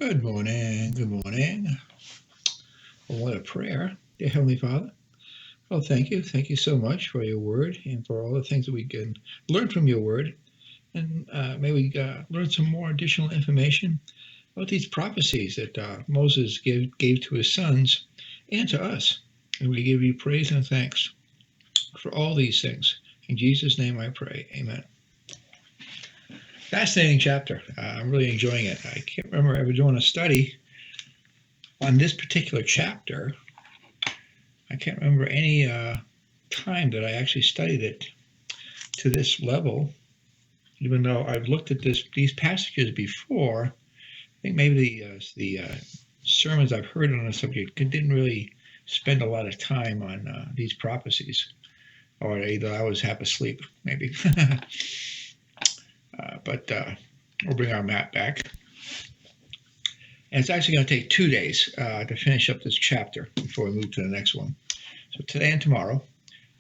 Good morning. Good morning. Well, what a prayer, dear Heavenly Father. Well, thank you. Thank you so much for your word and for all the things that we can learn from your word. And may we learn some more additional information about these prophecies that Moses gave to his sons and to us. And we give you praise and thanks for all these things. In Jesus' name I pray. Amen. Fascinating chapter. I'm really enjoying it. I can't remember ever doing a study on this particular chapter. I can't remember any time that I actually studied it to this level, even though I've looked at these passages before. I think maybe the sermons I've heard on the subject didn't really spend a lot of time on these prophecies, or either I was half asleep, maybe. But we'll bring our map back. And it's actually going to take 2 days to finish up this chapter before we move to the next one. So today and tomorrow.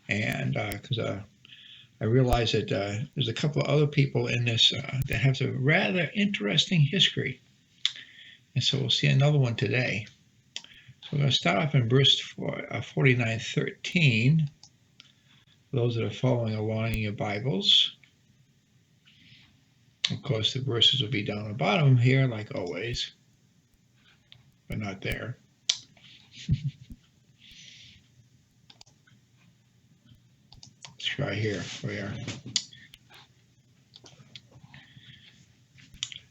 And because I realize that there's a couple of other people in this that have a rather interesting history. And so we'll see another one today. So we're going to start off in verse 49:13. For those that are following along in your Bibles. Of course, the verses will be down the bottom here, like always, but not there. Let's try here. We are.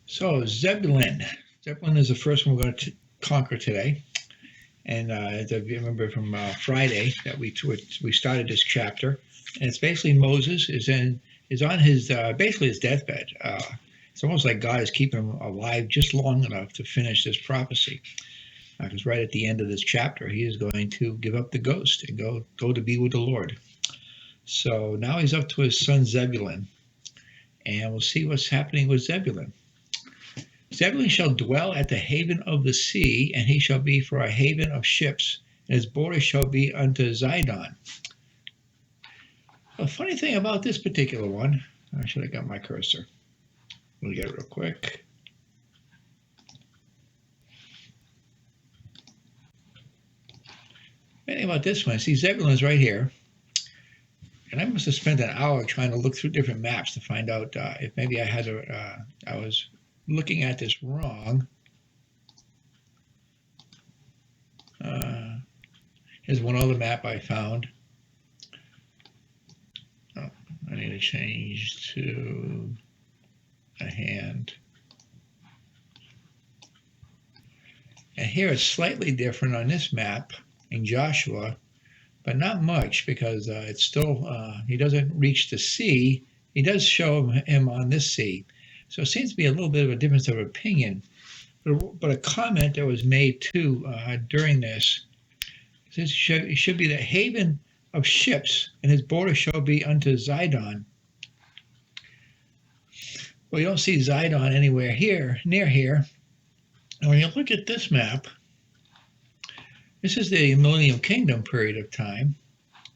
So Zebulun. Zebulun is the first one we're going to conquer today. And as I remember from Friday that we started this chapter, and it's basically Moses is on his basically his deathbed. It's almost like God is keeping him alive just long enough to finish this prophecy. Because right at the end of this chapter, he is going to give up the ghost and go to be with the Lord. So now he's up to his son Zebulun, and we'll see what's happening with Zebulun. Zebulun shall dwell at the haven of the sea, and he shall be for a haven of ships, and his border shall be unto Zidon. A funny thing about this particular one, I should have got my cursor. Let me get it real quick. Anything about this one, see Zebulun is right here. And I must have spent an hour trying to look through different maps to find out if maybe I was looking at this wrong. Here's one other map I found. Oh, I need to change to a hand. And here it's slightly different on this map in Joshua, but not much because it's still, he doesn't reach the sea. He does show him on this sea. So it seems to be a little bit of a difference of opinion. But a comment that was made too during this, it should be the haven of ships, and his border shall be unto Zidon. Well, you don't see Zidon anywhere here, near here. And when you look at this map, this is the Millennium Kingdom period of time.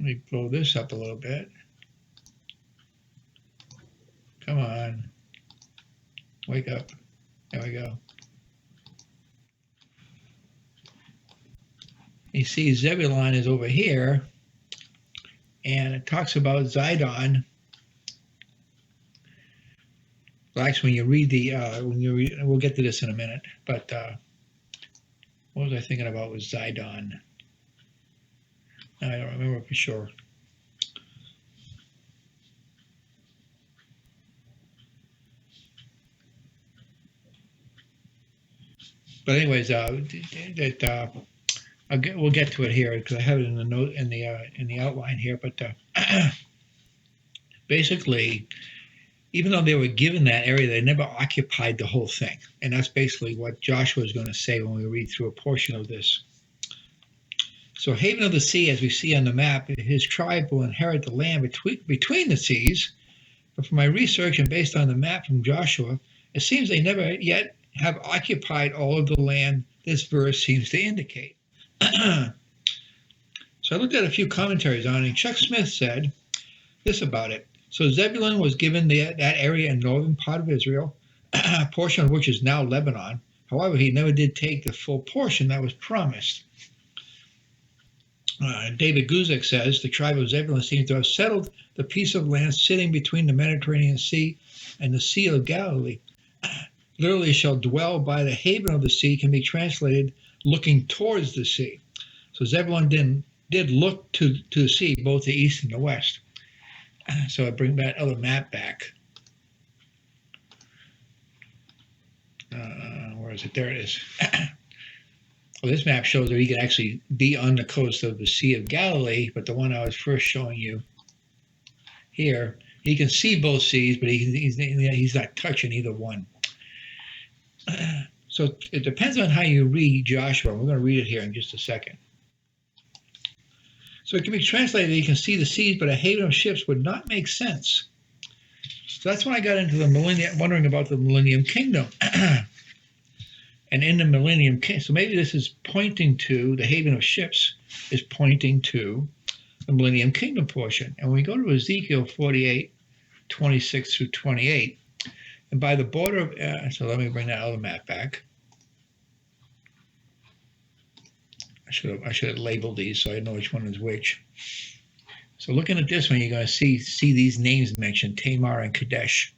Let me blow this up a little bit. Come on. Wake up. There we go. You see Zebulun is over here, and it talks about Zidon. Well, actually, when you read we'll get to this in a minute, but what was I thinking about with Zidon? I don't remember for sure. But anyways, we'll get to it here because I have it in the note in the outline here. But basically, even though they were given that area, they never occupied the whole thing, and that's basically what Joshua is going to say when we read through a portion of this. So, haven of the sea, as we see on the map, his tribe will inherit the land between the seas. But from my research and based on the map from Joshua, it seems they never yet have occupied all of the land this verse seems to indicate. So I looked at a few commentaries on it, and Chuck Smith said this about it. So Zebulun was given that area in northern part of Israel, a portion of which is now Lebanon, However, he never did take the full portion that was promised. David Guzik says the tribe of Zebulun seems to have settled the piece of land sitting between the Mediterranean Sea and the Sea of Galilee. Literally, shall dwell by the haven of the sea can be translated looking towards the sea. So Zebulun did look to the sea, both the east and the west. So I bring that other map back. Where is it? There it is. Well, this map shows that he could actually be on the coast of the Sea of Galilee, but the one I was first showing you here, he can see both seas, but he's not touching either one. So it depends on how you read Joshua. We're going to read it here in just a second. So it can be translated, you can see the seas, but a haven of ships would not make sense. So that's when I got into the millennium, wondering about the Millennium Kingdom. And in the Millennium Kingdom, so maybe this is pointing to, the haven of ships is pointing to the Millennium Kingdom portion. And when we go to Ezekiel 48, 26 through 28, and by the border of, so let me bring that other map back. I should have labeled these so I know which one is which. So looking at this one, you're going to see these names mentioned, Tamar and Kadesh.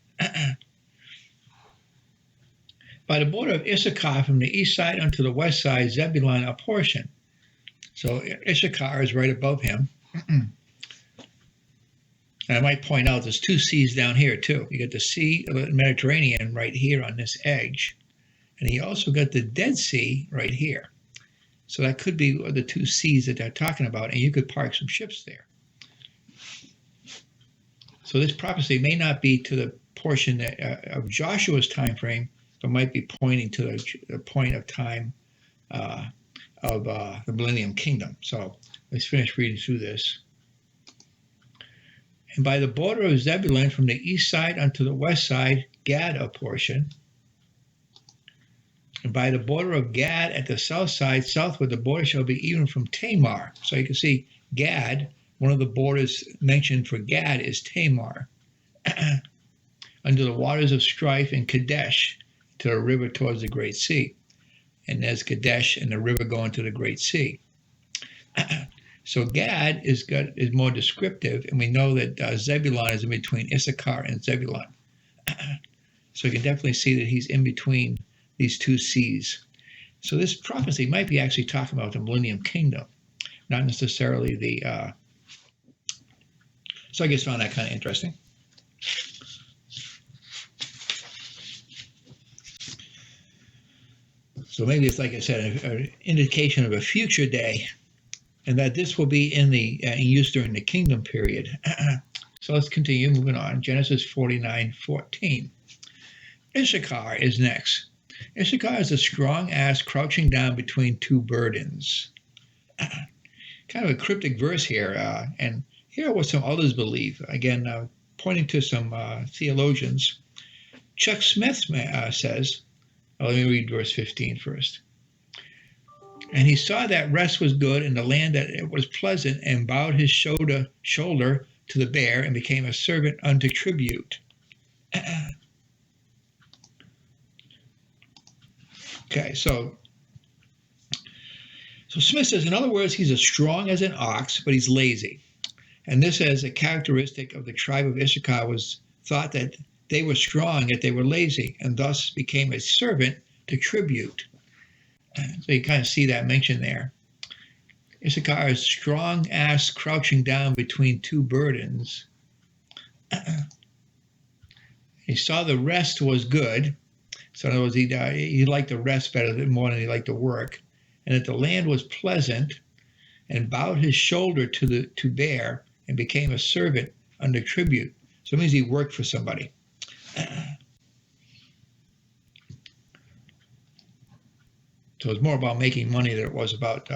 By the border of Issachar from the east side unto the west side, Zebulun a portion. So Issachar is right above him. And I might point out there's two seas down here too. You got the Sea of the Mediterranean right here on this edge. And you also got the Dead Sea right here. So that could be the two seas that they're talking about, and you could park some ships there. So this prophecy may not be to the portion of Joshua's time frame, but might be pointing to the point of time of the Millennium Kingdom. So let's finish reading through this. And by the border of Zebulun from the east side unto the west side, Gad a portion. And by the border of Gad at the south side, southward, the border shall be even from Tamar. So you can see Gad, one of the borders mentioned for Gad is Tamar. Under the waters of strife in Kadesh, to the river towards the Great Sea. And there's Kadesh and the river going to the Great Sea. So Gad is more descriptive, and we know that Zebulun is in between Issachar and Zebulun. So you can definitely see that he's in between these two seas. So this prophecy might be actually talking about the Millennium Kingdom, not necessarily the... So I just found that kind of interesting. So maybe it's, like I said, an indication of a future day, and that this will be in use during the kingdom period. So let's continue moving on. Genesis 49:14. Issachar is next. Issachar is a strong ass crouching down between two burdens. Kind of a cryptic verse here, and here are what some others believe. Again, pointing to some theologians. Chuck Smith says, let me read verse 15 first. And he saw that rest was good and the land that it was pleasant, and bowed his shoulder to the bear and became a servant unto tribute. Okay, so Smith says, in other words, he's as strong as an ox, but he's lazy. And this as a characteristic of the tribe of Issachar was thought that they were strong, yet they were lazy, and thus became a servant to tribute. So you kind of see that mentioned there. Issachar is strong ass crouching down between two burdens. He saw the rest was good. So in other words, he liked the rest more than he liked the work. And that the land was pleasant, and bowed his shoulder to bear and became a servant under tribute. So it means he worked for somebody. So it's more about making money than it was about.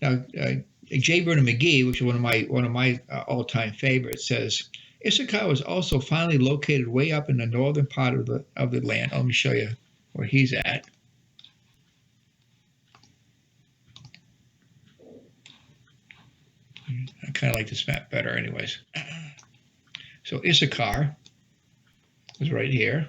Now, J. Vernon McGee, which is one of my all-time favorites, says Issachar was also finally located way up in the northern part of the land. Let me show you where he's at. I kind of like this map better, anyways. So Issachar is right here.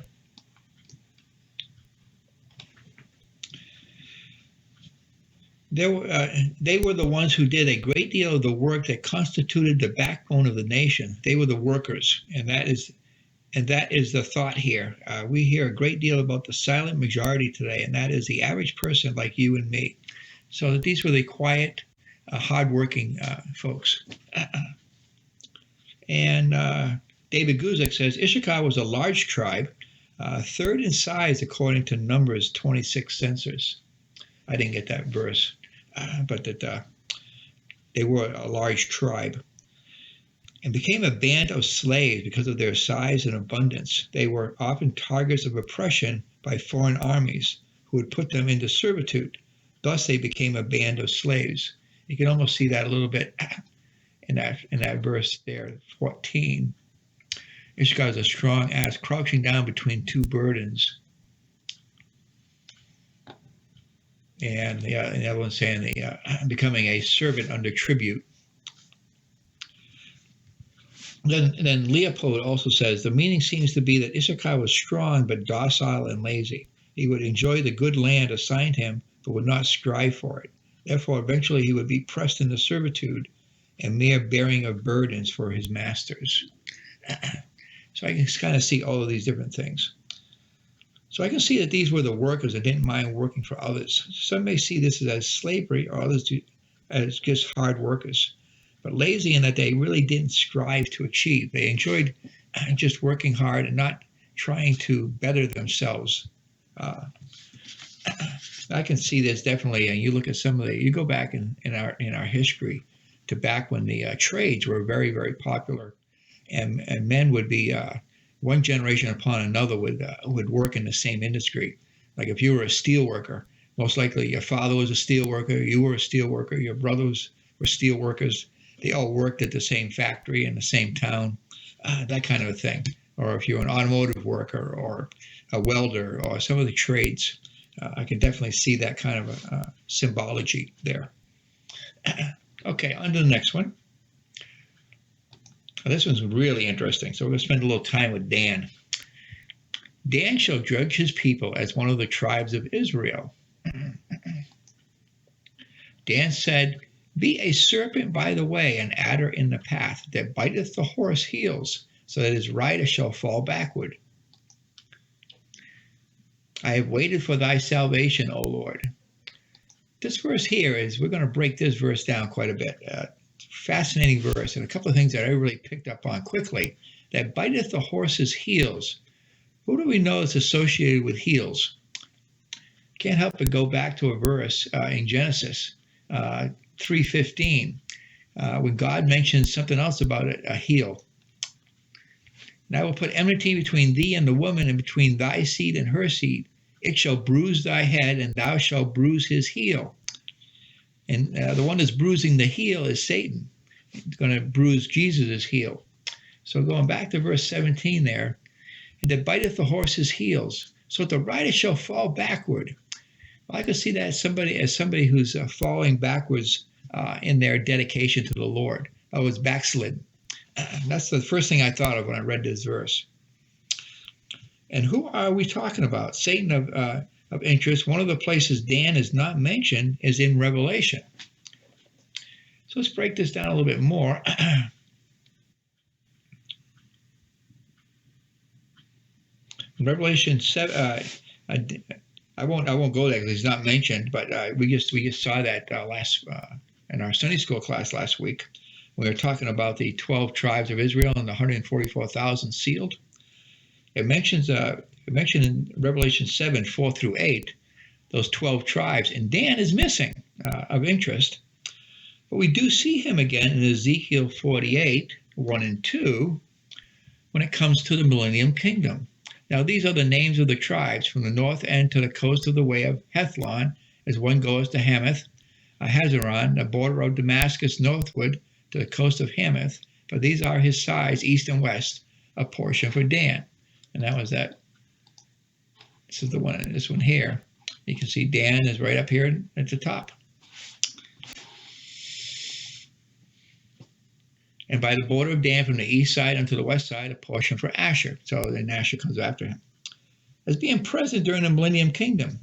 they were the ones who did a great deal of the work that constituted the backbone of the nation. They were the workers, and that is the thought here. We hear a great deal about the silent majority today, and that is the average person like you and me. So these were the quiet, hardworking folks. And David Guzik says Issachar was a large tribe, third in size according to Numbers 26 census. I didn't get that verse, but that they were a large tribe, and became a band of slaves because of their size and abundance. They were often targets of oppression by foreign armies who would put them into servitude. Thus, they became a band of slaves. You can almost see that a little bit in that verse there, 14. Issachar is a strong ass, crouching down between two burdens. And the other one saying becoming a servant under tribute. Then Leopold also says the meaning seems to be that Issachar was strong but docile and lazy. He would enjoy the good land assigned him, but would not strive for it. Therefore, eventually he would be pressed into servitude and mere bearing of burdens for his masters. So I can kind of see all of these different things. So I can see that these were the workers that didn't mind working for others. Some may see this as slavery, or others as just hard workers, but lazy in that they really didn't strive to achieve. They enjoyed just working hard and not trying to better themselves. I can see this definitely, and you look at you go back in our history to back when the trades were very, very popular, and men would be one generation upon another would work in the same industry. Like if you were a steel worker, most likely your father was a steel worker, you were a steel worker, your brothers were steel workers. They all worked at the same factory in the same town, that kind of a thing. Or if you're an automotive worker or a welder or some of the trades, I can definitely see that kind of a symbology there. Okay, on to the next one. This one's really interesting, so we're going to spend a little time with Dan. Dan shall judge his people as one of the tribes of Israel. Dan said, be a serpent by the way, an adder in the path, that biteth the horse heels, so that his rider shall fall backward. I have waited for thy salvation, O Lord. This verse here we're going to break this verse down quite a bit. Fascinating verse, and a couple of things that I really picked up on quickly. That biteth the horse's heels. Who do we know is associated with heels? Can't help but go back to a verse in Genesis 3:15, when God mentions something else about a heel. And I will put enmity between thee and the woman, and between thy seed and her seed. It shall bruise thy head, and thou shalt bruise his heel. And the one that's bruising the heel is Satan. He's going to bruise Jesus' heel. So going back to verse 17 there, and that biteth the horse's heels, so that the rider shall fall backward. Well, I could see that as somebody who's falling backwards in their dedication to the Lord. I was backslidden. That's the first thing I thought of when I read this verse. And who are we talking about? Satan of interest. One of the places Dan is not mentioned is in Revelation. So let's break this down a little bit more. In Revelation 7, I won't go there because he's not mentioned, but we just saw that last in our Sunday school class last week. We were talking about the 12 tribes of Israel and the 144,000 sealed. It mentions in Revelation 7, 4 through 8, those 12 tribes, and Dan is missing of interest. But we do see him again in Ezekiel 48, 1 and 2, when it comes to the millennium kingdom. Now, these are the names of the tribes from the north end to the coast of the way of Hethlon, as one goes to Hamath, Hazaron, the border of Damascus northward to the coast of Hamath. For these are his sides, east and west, a portion for Dan. And that was that. This is this one here. You can see Dan is right up here at the top. And by the border of Dan from the east side unto the west side, a portion for Asher. So then Asher comes after him. As being present during the millennium kingdom.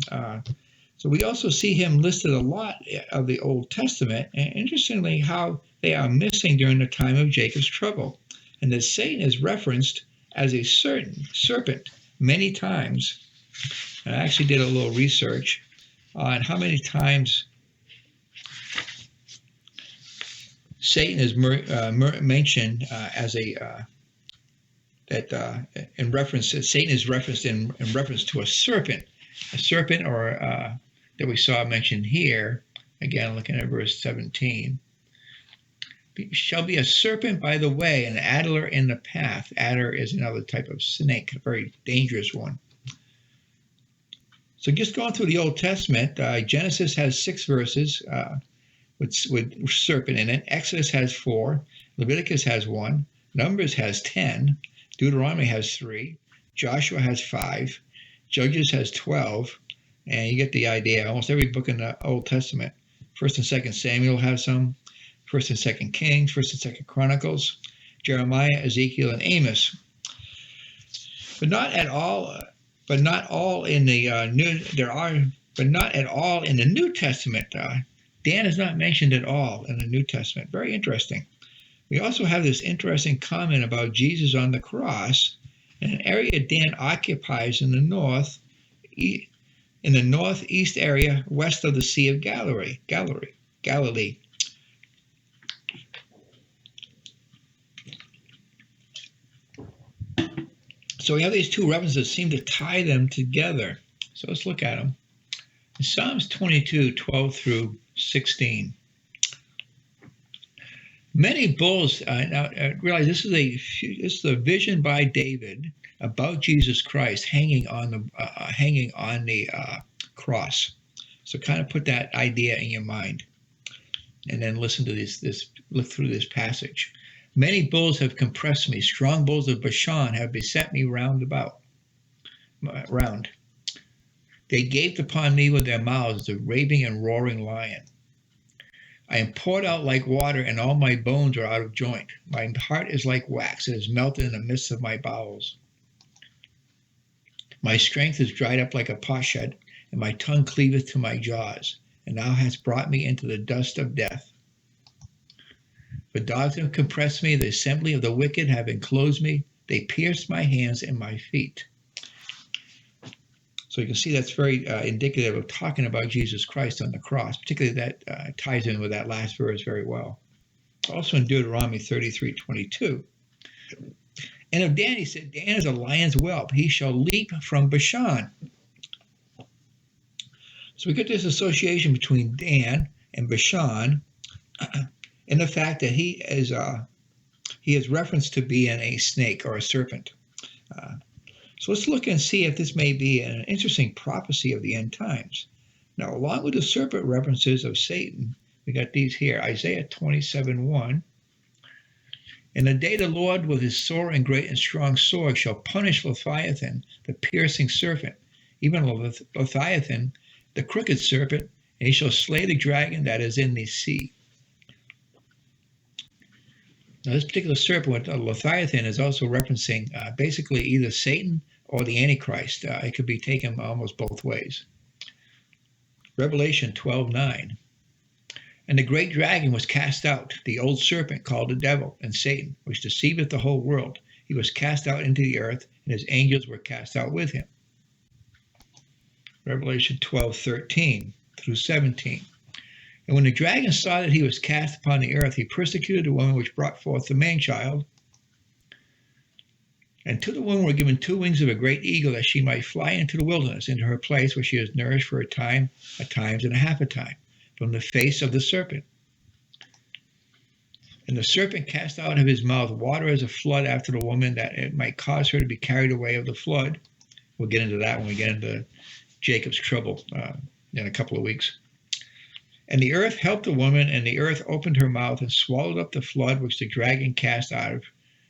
So we also see him listed a lot of the Old Testament, and interestingly, how they are missing during the time of Jacob's trouble, and that Satan is referenced as a certain serpent many times. And I actually did a little research on how many times Satan is mentioned as a in reference. Satan is referenced in reference to a serpent or that we saw mentioned here. Again, looking at verse 17. Shall be a serpent by the way, an adder in the path. Adder is another type of snake, a very dangerous one. So just going through the Old Testament, Genesis has 6 verses with serpent in it. Exodus has 4. Leviticus has 1. Numbers has 10. Deuteronomy has 3. Joshua has 5. Judges has 12. And you get the idea. Almost every book in the Old Testament. 1st and 2nd Samuel have some. 1st and 2nd Kings, 1st and 2nd Chronicles, Jeremiah, Ezekiel, and Amos. But not at all in the New Testament. Dan is not mentioned at all in the New Testament. Very interesting. We also have this interesting comment about Jesus on the cross in an area Dan occupies in the northeast area west of the Sea of Galilee. So we have these 2 references that seem to tie them together. So let's look at them. In Psalms 22, 12 through 16. Many bulls, now realize this is a vision by David about Jesus Christ hanging on the cross. So kind of put that idea in your mind, and then listen to look through this passage. Many bulls have compressed me. Strong bulls of Bashan have beset me round. They gaped upon me with their mouths, the raving and roaring lion. I am poured out like water, and all my bones are out of joint. My heart is like wax, it is melted in the midst of my bowels. My strength is dried up like a potsherd, and my tongue cleaveth to my jaws. And thou hast brought me into the dust of death. For dogs have compressed me, the assembly of the wicked have enclosed me. They pierced my hands and my feet. So you can see that's very indicative of talking about Jesus Christ on the cross. Particularly that ties in with that last verse very well. Also in Deuteronomy 33:22. And of Dan, he said, Dan is a lion's whelp. He shall leap from Bashan. So we get this association between Dan and Bashan in the fact that he is referenced to being a snake or a serpent. So let's look and see if this may be an interesting prophecy of the end times. Now, along with the serpent references of Satan, we got these here. Isaiah 27:1. In the day the Lord with his sore and great and strong sword shall punish Leviathan, the piercing serpent, even Leviathan, the crooked serpent, and he shall slay the dragon that is in the sea. Now, this particular serpent, Leviathan, is also referencing basically either Satan or the Antichrist. It could be taken almost both ways. Revelation 12:9. And the great dragon was cast out, the old serpent called the devil and Satan, which deceiveth the whole world. He was cast out into the earth, and his angels were cast out with him. Revelation 12:13 through 17. And when the dragon saw that he was cast upon the earth, he persecuted the woman which brought forth the man-child. And to the woman were given 2 wings of a great eagle, that she might fly into the wilderness, into her place where she is nourished for a time, a times, and a half a time, from the face of the serpent. And the serpent cast out of his mouth water as a flood after the woman, that it might cause her to be carried away of the flood. We'll get into that when we get into Jacob's trouble in a couple of weeks. And the earth helped the woman, and the earth opened her mouth and swallowed up the flood which the dragon cast out of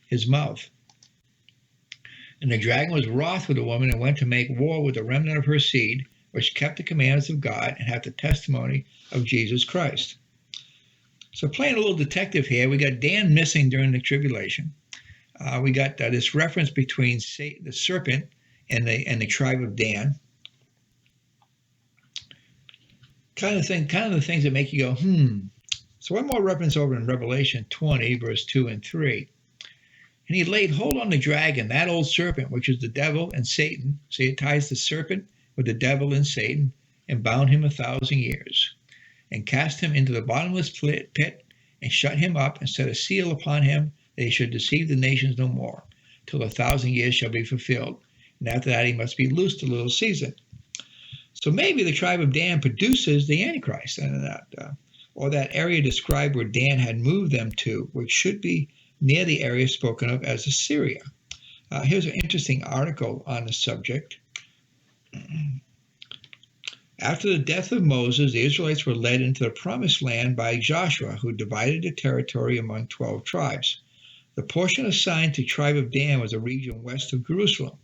his mouth. And the dragon was wroth with the woman, and went to make war with the remnant of her seed, which kept the commandments of God and have the testimony of Jesus Christ. So playing a little detective here, we got Dan missing during the tribulation. We got this reference between the serpent and the tribe of Dan. kind of the things that make you go, hmm. So one more reference over in Revelation 20, verse 2 and 3. And he laid hold on the dragon, that old serpent, which is the devil and Satan. So he ties the serpent with the devil and Satan and bound him 1,000 years and cast him into the bottomless pit and shut him up and set a seal upon him that he should deceive the nations no more till the 1,000 years shall be fulfilled. And after that he must be loosed a little season. So maybe the tribe of Dan produces the Antichrist, or that area described where Dan had moved them to, which should be near the area spoken of as Assyria. Here's an interesting article on the subject. After the death of Moses, the Israelites were led into the promised land by Joshua, who divided the territory among 12 tribes. The portion assigned to the tribe of Dan was a region west of Jerusalem.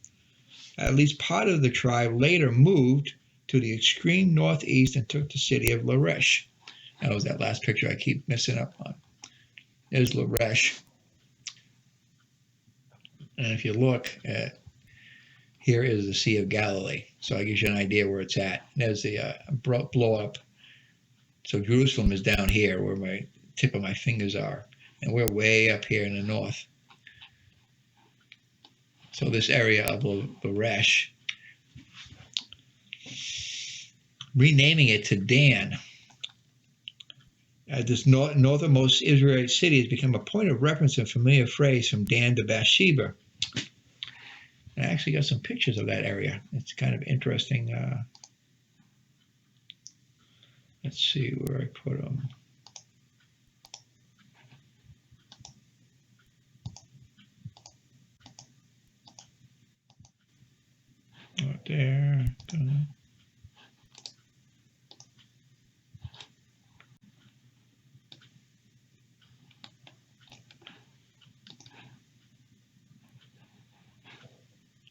At least part of the tribe later moved to the extreme northeast and took the city of Laresh. That was that last picture I keep messing up on. There's Laresh. And if you look at, here is the Sea of Galilee. So I gives you an idea where it's at. There's the blow up. So Jerusalem is down here where my tip of my fingers are. And we're way up here in the north. So this area of Laresh, renaming it to Dan. This northernmost Israelite city has become a point of reference and familiar phrase from Dan to Bathsheba. And I actually got some pictures of that area. It's kind of interesting. Let's see where I put them. Right there.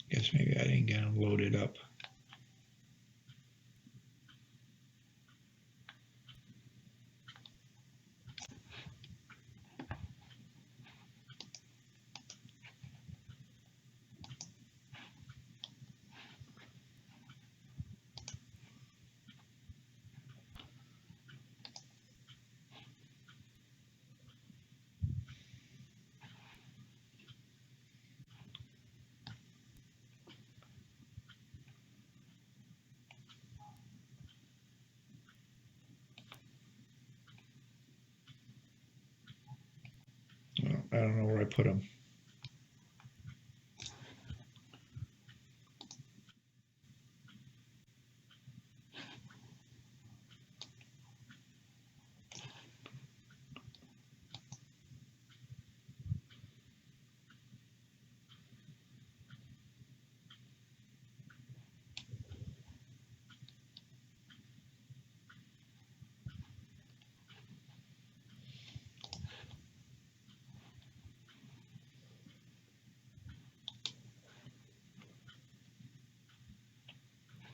Guess maybe I didn't get them loaded up. I don't know where I put them.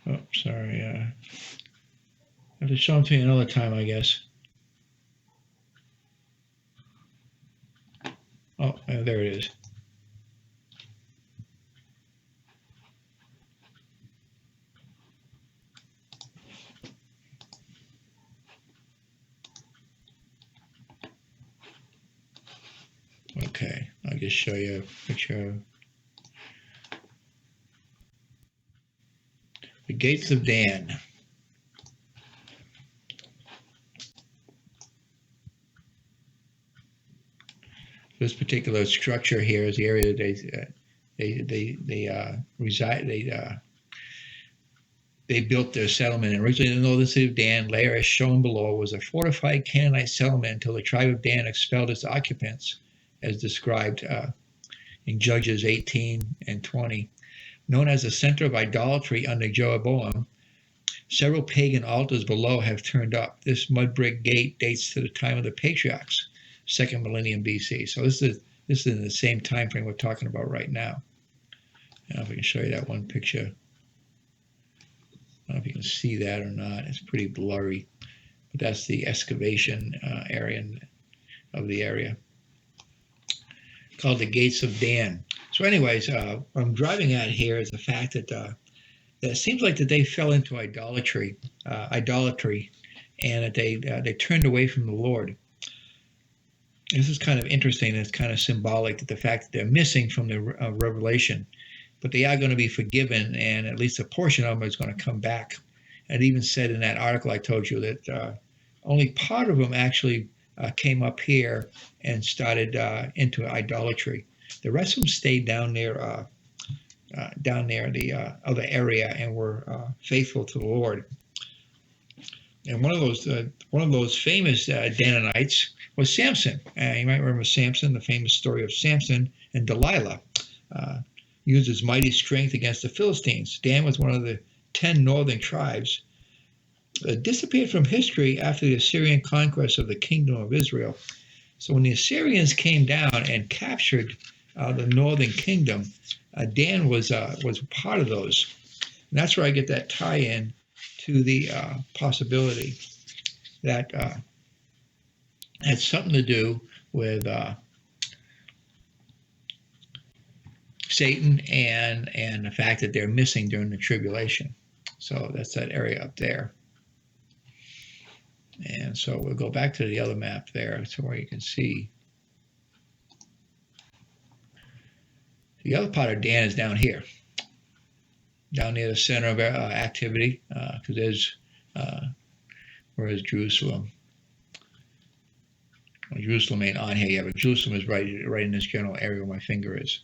Oh, sorry. I have to show them to you another time, I guess. Oh, there it is. Okay, I'll just show you a picture of the gates of Dan. This particular structure here is the area that they reside. They built their settlement. And originally, the northern city of Dan, later as shown below, was a fortified Canaanite settlement until the tribe of Dan expelled its occupants, as described in Judges 18 and 20. Known as the center of idolatry under Jeroboam, several pagan altars below have turned up. This mud brick gate dates to the time of the patriarchs, 2nd millennium BC. So this is in the same time frame we're talking about right now. I don't know if I can show you that one picture. I don't know if you can see that or not. It's pretty blurry, but that's the excavation area of the area called the Gates of Dan. So anyways, what I'm driving at here is the fact that it seems like that they fell into idolatry and that they turned away from the Lord. This is kind of interesting. It's kind of symbolic that the fact that they're missing from the revelation, but they are going to be forgiven, and at least a portion of them is going to come back. And it even said in that article I told you that only part of them actually came up here and started into idolatry. The rest of them stayed down there the other area and were faithful to the Lord. And one of those famous Danites was Samson. You might remember Samson, the famous story of Samson and Delilah. Used his mighty strength against the Philistines. Dan was one of the 10 northern tribes. Disappeared from history after the Assyrian conquest of the kingdom of Israel. So when the Assyrians came down and captured the northern kingdom, Dan was part of those. And that's where I get that tie-in to the possibility that had something to do with Satan and the fact that they're missing during the tribulation. So that's that area up there. And so we'll go back to the other map there so where you can see. The other part of Dan is down here, down near the center of activity, because there's where is Jerusalem? Well, Jerusalem ain't on here yet, but Jerusalem is right in this general area where my finger is.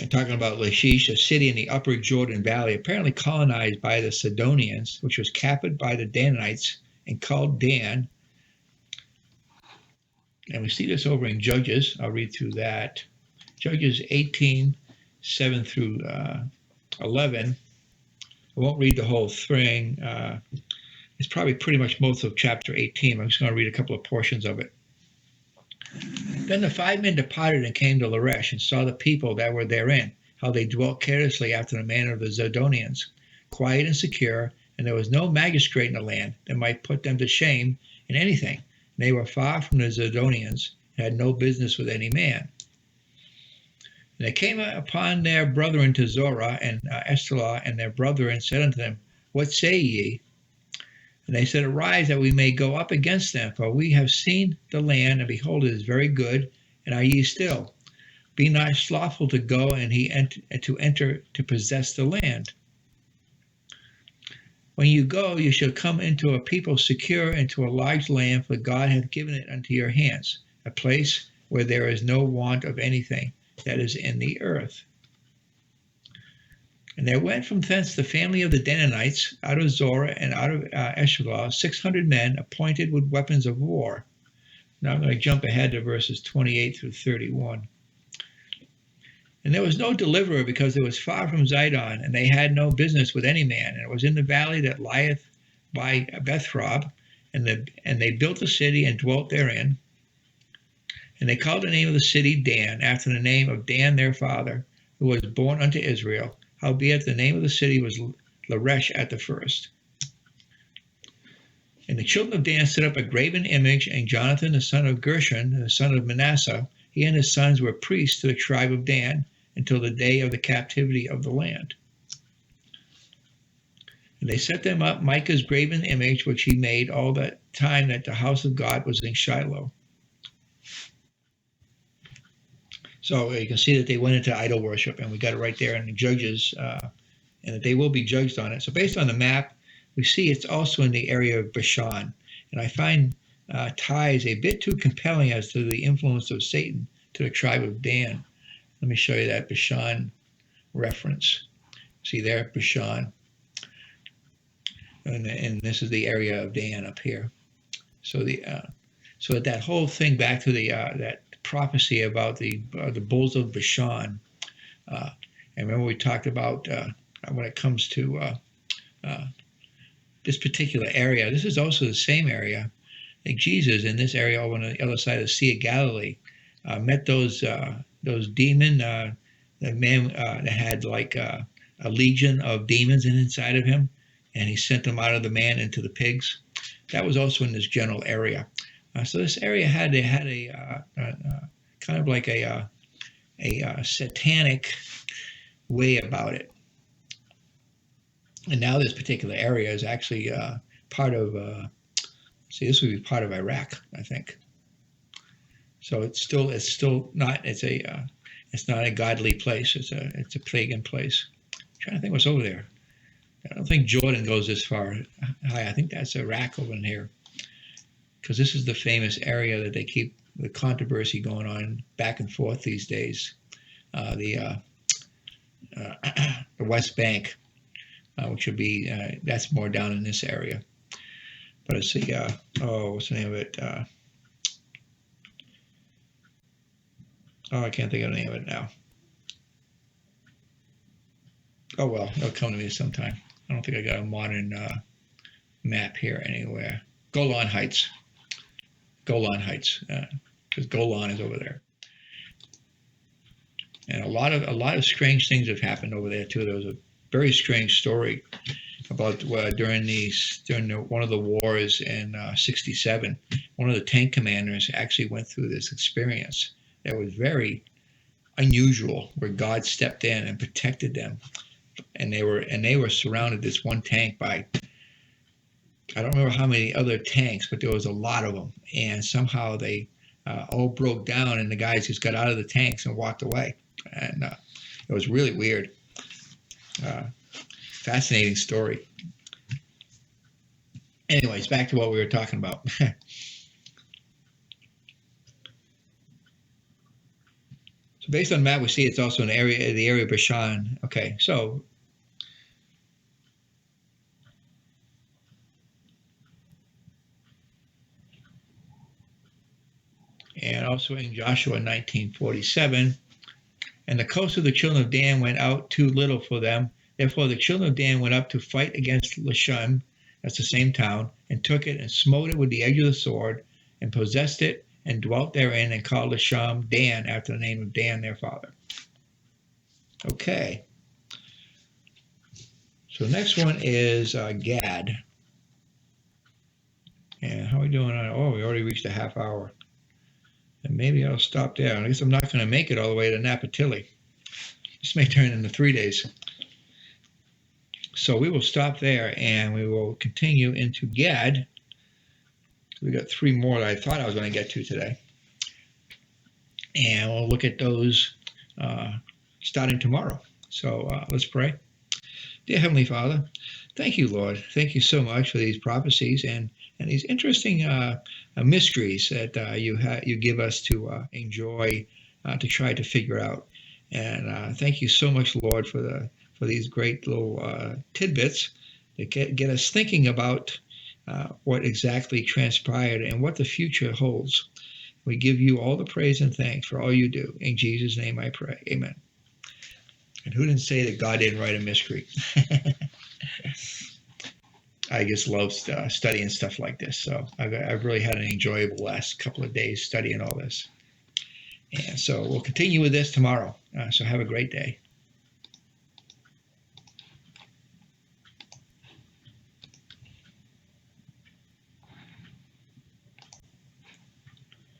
And talking about Lachish, a city in the upper Jordan Valley, apparently colonized by the Sidonians, which was captured by the Danites and called Dan. And we see this over in Judges. I'll read through that. Judges 18, 7 through 11. I won't read the whole thing. It's probably pretty much most of chapter 18. I'm just going to read a couple of portions of it. Then the 5 men departed and came to Laresh and saw the people that were therein, how they dwelt carelessly after the manner of the Zidonians, quiet and secure, and there was no magistrate in the land that might put them to shame in anything. And they were far from the Zidonians and had no business with any man. And they came upon their brethren to Zorah and Eshtaol, and their brethren said unto them, What say ye? And they said, Arise, that we may go up against them, for we have seen the land, and behold, it is very good, and are ye still? Be not slothful to go and to enter to possess the land. When you go, you shall come into a people secure, into a large land, for God hath given it unto your hands, a place where there is no want of anything that is in the earth. And there went from thence the family of the Danites out of Zorah and out of Eshtaol, 600 men appointed with weapons of war. Now I'm going to jump ahead to verses 28 through 31. And there was no deliverer, because it was far from Zidon, and they had no business with any man. And it was in the valley that lieth by Bethrob, and they built a city and dwelt therein. And they called the name of the city Dan, after the name of Dan their father, who was born unto Israel. Howbeit the name of the city was Laresh at the first. And the children of Dan set up a graven image, and Jonathan the son of Gershon, the son of Manasseh, he and his sons were priests to the tribe of Dan until the day of the captivity of the land. And they set them up Micah's graven image, which he made all the time that the house of God was in Shiloh. So you can see that they went into idol worship, and we got it right there in the Judges, and that they will be judged on it. So based on the map, we see it's also in the area of Bashan. And I find ties a bit too compelling as to the influence of Satan to the tribe of Dan. Let me show you that Bashan reference. See there, Bashan. And this is the area of Dan up here. So that whole thing back to the that prophecy about the bulls of Bashan. And remember we talked about when it comes to this particular area. This is also the same area. I think Jesus in this area over on the other side of the Sea of Galilee met those demon, the man that had like a legion of demons inside of him, and he sent them out of the man into the pigs. That was also in this general area. So this area had a kind of like a satanic way about it. And now this particular area is actually part of, this would be part of Iraq, I think. So it's still not, it's not a godly place. It's a pagan place. I'm trying to think what's over there. I don't think Jordan goes this far high. I think that's Iraq over in here, because this is the famous area that they keep the controversy going on back and forth these days. The West Bank, which would be that's more down in this area. But it's the what's the name of it? I can't think of the name of it now. Oh well, it'll come to me sometime. I don't think I got a modern map here anywhere. Golan Heights, because Golan is over there. And a lot of strange things have happened over there too. There was a very strange story about during one of the wars in '67. One of the tank commanders actually went through this experience that was very unusual, where God stepped in and protected them, and they were surrounded, this one tank, by, I don't remember how many other tanks, but there was a lot of them, and somehow they all broke down, and the guys just got out of the tanks and walked away, and it was really weird. Fascinating story. Anyways, back to what we were talking about. So based on the map, we see it's also the area of Bashan. Okay, so and also in Joshua 19:47, and the coast of the children of Dan went out too little for them. Therefore the children of Dan went up to fight against Lashan, that's the same town, and took it and smote it with the edge of the sword, and possessed it, and dwelt therein, and called Lashan Dan, after the name of Dan their father. Okay. So the next one is Gad. And how are we doing on? Oh, we already reached a half hour. And maybe I'll stop there. I guess I'm not going to make it all the way to Napatili. This may turn into 3 days. So we will stop there, and we will continue into Gad. We got 3 more that I thought I was going to get to today. And we'll look at those starting tomorrow. So let's pray. Dear Heavenly Father, thank you, Lord. Thank you so much for these prophecies and these interesting mysteries that you give us to enjoy, to try to figure out. And thank you so much, Lord, for these great little tidbits that get us thinking about what exactly transpired and what the future holds. We give you all the praise and thanks for all you do. In Jesus' name I pray. Amen. And who didn't say that God didn't write a mystery? I just love studying stuff like this. So I've really had an enjoyable last couple of days studying all this. And so we'll continue with this tomorrow. So have a great day.